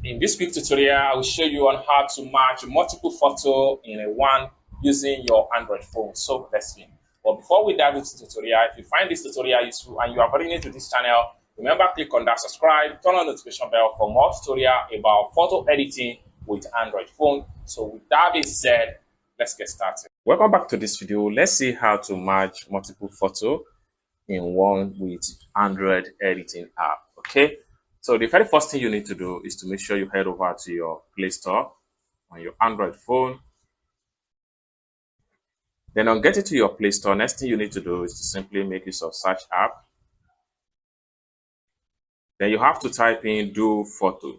In this quick tutorial, I will show you on how to match multiple photos in a one using your Android phone. So let's begin. But before we dive into the tutorial, if you find this tutorial useful and you are very new to this channel, remember click on that subscribe, turn on the notification bell for more tutorial about photo editing with Android phone. So with that being said, let's get started. Welcome back to this video. Let's see how to match multiple photos in one with Android editing app. Okay, so the very first thing you need to do is to make sure you head over to your Play Store on your Android phone. Then on getting to your Play Store, next thing you need to do is to simply make use of search app. Then you have to type in do photo.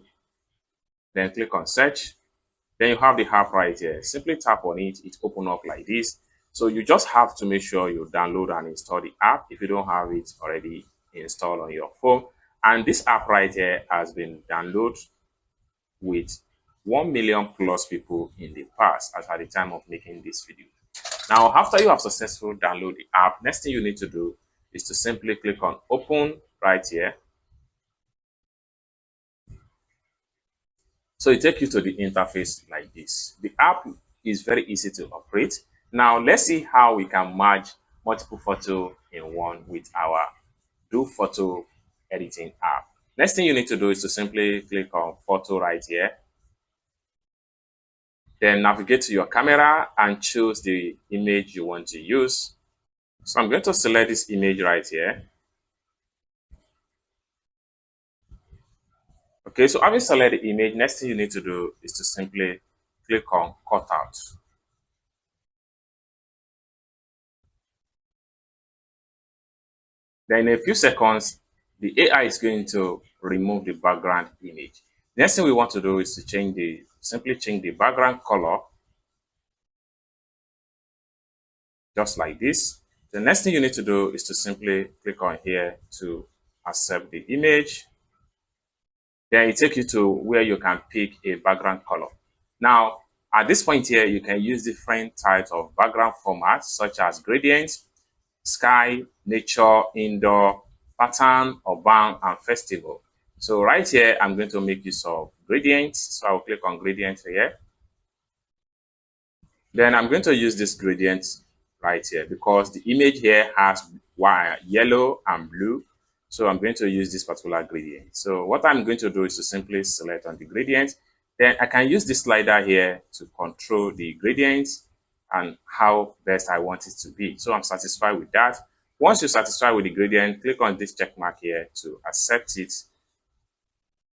Then click on search. Then you have the app right here. Simply tap on it, it opens up like this. So you just have to make sure you download and install the app if you don't have it already installed on your phone. And this app right here has been downloaded with 1 million plus people in the past as at the time of making this video. Now, after you have successfully downloaded the app, next thing you need to do is to simply click on open right here. So it takes you to the interface like this. The app is very easy to operate. Now, let's see how we can merge multiple photos in one with our Do Photo editing app. Next thing you need to do is to simply click on photo right here. Then navigate to your camera and choose the image you want to use. So I'm going to select this image right here. Okay, so having selected the image, next thing you need to do is to simply click on cutout. Then in a few seconds, the AI is going to remove the background image. Next thing we want to do is to simply change the background color, just like this. The next thing you need to do is to simply click on here to accept the image. Then it takes you to where you can pick a background color. Now, at this point here, you can use different types of background formats, such as gradient, sky, nature, indoor, pattern, urban, and festival. So right here, I'm going to make use of gradients. So I'll click on gradient here. Then I'm going to use this gradient right here because the image here has white, yellow, and blue. So I'm going to use this particular gradient. So what I'm going to do is to simply select on the gradient. Then I can use this slider here to control the gradients and how best I want it to be. So I'm satisfied with that. Once you're satisfied with the gradient, click on this check mark here to accept it.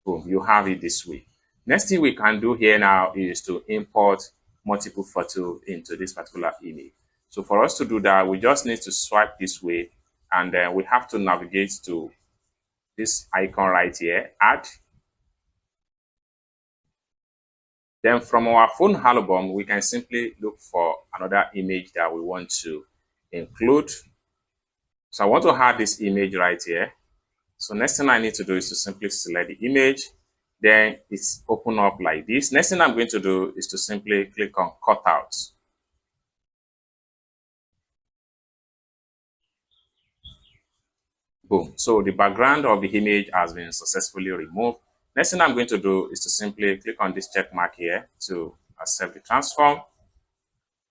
Boom, you have it this way. Next thing we can do here now is to import multiple photos into this particular image. So for us to do that, we just need to swipe this way, and then we have to navigate to this icon right here, add. Then from our phone album, we can simply look for another image that we want to include. So I want to add this image right here. So next thing I need to do is to simply select the image. Then it's open up like this. Next thing I'm going to do is to simply click on cutout. Boom. So the background of the image has been successfully removed. Next thing I'm going to do is to simply click on this check mark here to accept the transform.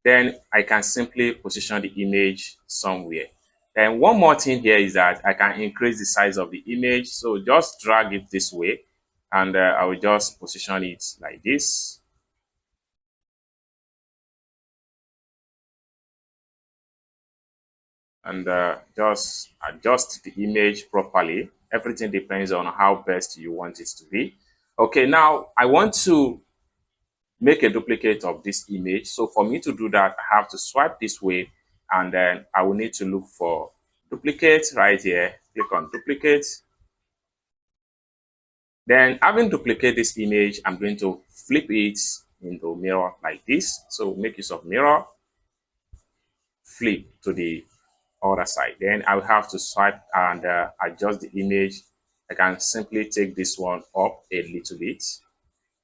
Then I can simply position the image somewhere. And one more thing here is that I can increase the size of the image. So just drag it this way, and I will just position it like this. And just adjust the image properly. Everything depends on how best you want it to be. Okay, now I want to make a duplicate of this image. So for me to do that, I have to swipe this way, and then I will need to look for duplicate right here. Click on duplicate. Then having duplicate this image, I'm going to flip it into mirror like this. So make use of mirror, flip to the other side. Then I will have to swipe and adjust the image. I can simply take this one up a little bit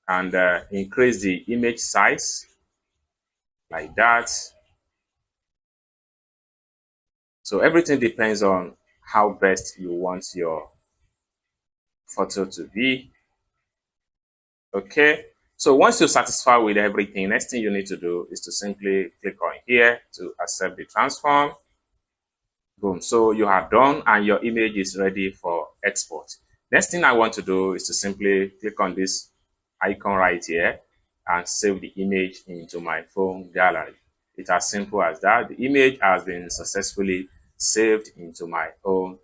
and increase the image size like that. So everything depends on how best you want your photo to be. Okay. So once you're satisfied with everything, next thing you need to do is to simply click on here to accept the transform. Boom. So you are done and your image is ready for export. Next thing I want to do is to simply click on this icon right here and save the image into my phone gallery. It's as simple as that. The image has been successfully saved into my own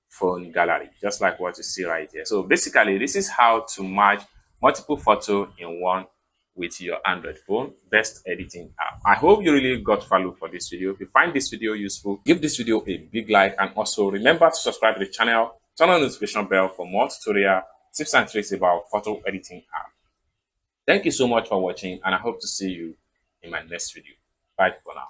phone gallery, just like what you see right here. So basically, this is how to merge multiple photos in one with your Android phone. Best editing app. I hope you really got value for this video. If you find this video useful, give this video a big like, and also remember to subscribe to the channel, turn on the notification bell for more tutorial tips and tricks about photo editing app. Thank you so much for watching, and I hope to see you in my next video. Bye for now.